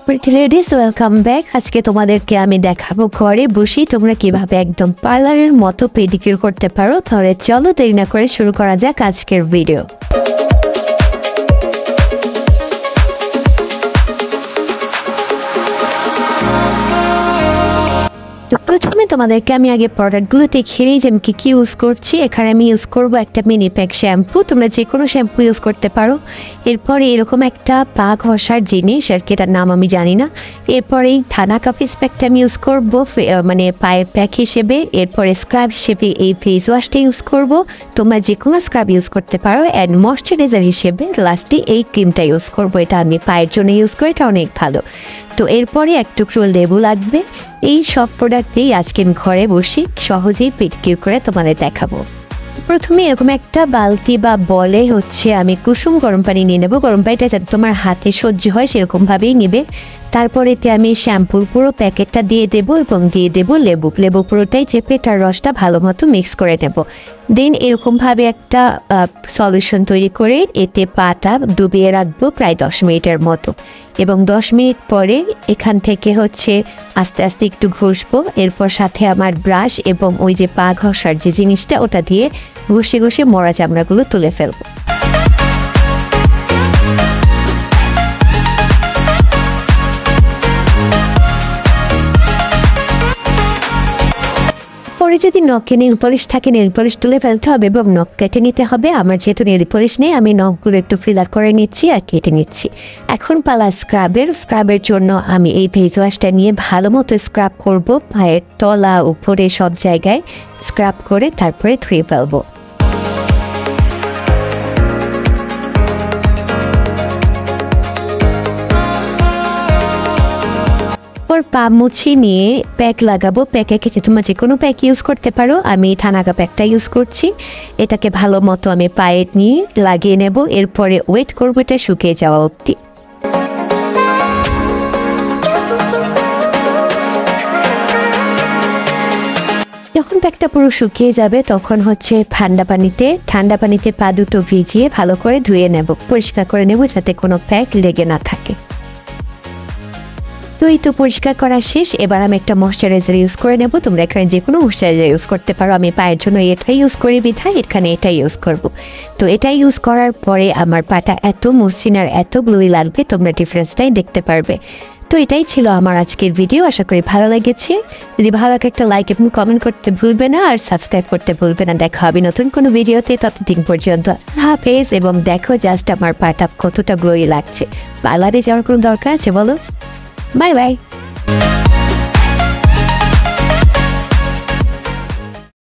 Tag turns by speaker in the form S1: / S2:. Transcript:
S1: Pretty ladies welcome back. আজকে তোমাদেরকে আমি দেখাবো ঘরে বসেই তোমরা কিভাবে একদম পার্লারের মতো পেডিকিউর করতে পারো। তাহলে চলো দেরি না করে শুরু করা যাক আজকের ভিডিও। প্রথমে তোমাদেরকে আমি আগে প্রোডাক্টগুলো দেখিয়ে নিই যে আমি কী ইউজ করছি। এখানে আমি ইউজ করবো একটা মিনি প্যাক শ্যাম্পু, তোমরা যে কোনো শ্যাম্পু ইউজ করতে পারো। এরপরে এরকম একটা পা ঘষার জিনিস, আর কি এটার নাম আমি জানি না। এরপরে এই থানাকা ফেস প্যাকটা আমি ইউজ করবো মানে পায়ের প্যাক হিসেবে। এরপরে স্ক্রাব হিসেবে এই ফেস ওয়াশটা ইউজ করবো, তোমরা যে কোনো স্ক্রাব ইউজ করতে পারো। অ্যান্ড ময়শ্চারাইজার হিসেবে লাস্টে এই ক্রিমটা ইউজ করবো, এটা আমি পায়ের জন্য ইউজ করি, এটা অনেক ভালো। তো এরপরে এক টুকরো লেবু লাগবে। এই সব প্রোডাক্টেই আজকে আমি ঘরে বসে সহজেই পেডিকিউর করে তোমাদের দেখাবো। প্রথমে এরকম একটা বালতি বা বলে আমি কুসুম গরম পানি নিয়ে নেবো। গরম পানিটা যাতে তোমার হাতে সহ্য হয় সেরকমভাবেই নিবে। তারপরেতে আমি শ্যাম্পুর পুরো প্যাকেটটা দিয়ে দেবো এবং দিয়ে দেবো লেবু পুরোটাই চেপে তার রসটা ভালো মতো মিক্স করে নেব। দেন এরকমভাবে একটা সলিউশন তৈরি করে এতে পাটা ডুবিয়ে রাখবো প্রায় 10 মিনিটের মতো। এবং 10 মিনিট পরে এখান থেকে আস্তে আস্তে একটু ঘষবো। এরপর সাথে আমার ব্রাশ এবং ওই যে পা ঘষার যে জিনিসটা ওটা দিয়ে ঘষে ঘষে মরা চামড়াগুলো তুলে ফেলবো। পরে যদি নখে নেল পলিশ থাকে নেল পলিশ তুলে ফেলতে হবে এবং নখ কেটে নিতে হবে। আমার যেহেতু নেল পলিশ নেই আমি নখগুলো একটু ফিলার করে নিচ্ছি আর কেটে নিচ্ছি। এখন পালা স্ক্রাবের জন্য আমি এই ফেস ওয়াশটা নিয়ে ভালো মতো স্ক্রাব করব, পায়ের তলা উপরে সব জায়গায় স্ক্রাব করে তারপরে ধুয়ে ফেলবো। পা মুছে নিয়ে প্যাক লাগাবো। প্যাকে খেতে তোমরা যে কোনো প্যাক ইউজ করতে পারো, আমি থানাকা প্যাকটা ইউজ করছি। এটাকে ভালো মতো আমি পায়ে নিয়ে লাগিয়ে নেব। এরপরে ওয়েট করবো এটা শুকিয়ে যাওয়া অবধি। যখন প্যাকটা পুরো শুকিয়ে যাবে তখন ঠান্ডা পানিতে পা দুটো ভিজিয়ে ভালো করে ধুয়ে নেব, পরিষ্কার করে নেব যাতে কোনো প্যাক লেগে না থাকে। তো এই তো পরিষ্কার করা শেষ। এবার আমি একটা ময়শ্চারাইজার ইউজ করে নেব। তোমরা এখানে যে কোনো ময়শ্চারাইজার ইউজ করতে পারো, আমি পায়ের জন্য এটাই ইউজ করি বিধায় এখানে এটাই ইউজ করব। তো এটাই ইউজ করার পরে আমার পাটা এত মসৃণ আর এত গ্লোই লাগবে, তোমরা ডিফারেন্সটাই দেখতে পারবে। তো এটাই ছিল আমার আজকের ভিডিও, আশা করি ভালো লেগেছে। যদি ভালো লাগে একটা লাইক এবং কমেন্ট করতে ভুলবে না, আর সাবস্ক্রাইব করতে ভুলবে না। দেখা হবে নতুন কোনো ভিডিওতে, ততদিন পর্যন্ত হাফেজ। এবং দেখো জাস্ট আমার পাটা কতটা গ্লোই লাগছে। পার্লারে যাওয়ার কোনো দরকার আছে বলো? Bye bye.